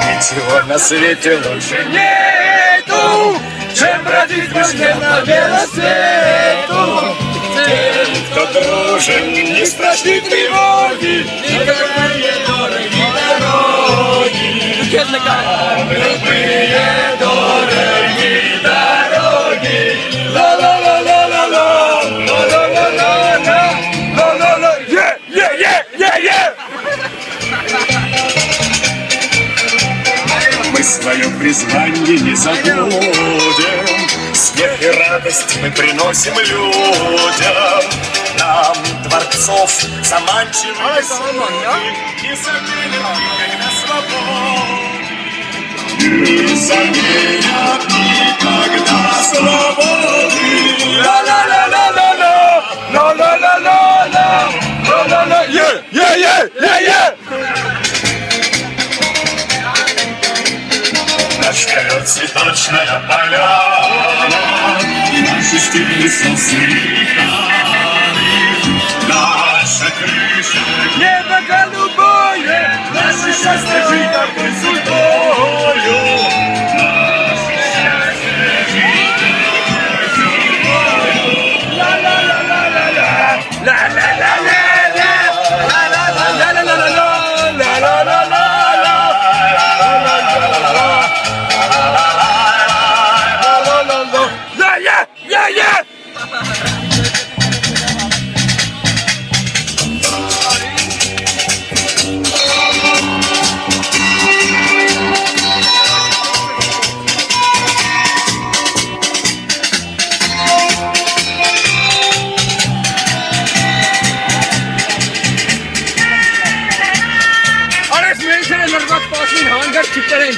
Ничего на свете лучше нету, чем бродить по на велосипеду. Тем, кто дружен, не страшны тревоги, никакие дорогие дороги. Любые дорогие дороги. Ла-ла-ла-ла-ла-ла, ла-ла-ла-ла-ла, ла-ла-ла, е-е-е-е-е. Мы свое призвание не забудем, смех и радость мы приносим людям. Нам дворцов заманчивые своды не заменят никогда свободы. Не заменят никогда свободы. Ла-ла-ла-ла-ла-ла, ла-ла-ла-ла-ла, ла-ла-ла, е-е-е-е-е. Наш вперед цветочная поляна, наши стили сосыпаны, наша крыша небо голубое, наше счастье жить такой судьбою. Наше счастье жить такой судьбою. Ла-ла-ла-ла-ла-ла, ла-ла-ла-ла-ла, ла-ла-ла-ла-ла-ла-ла-ла-ла-ла. Alles Menschen in der Stadt passen, 100 chicken and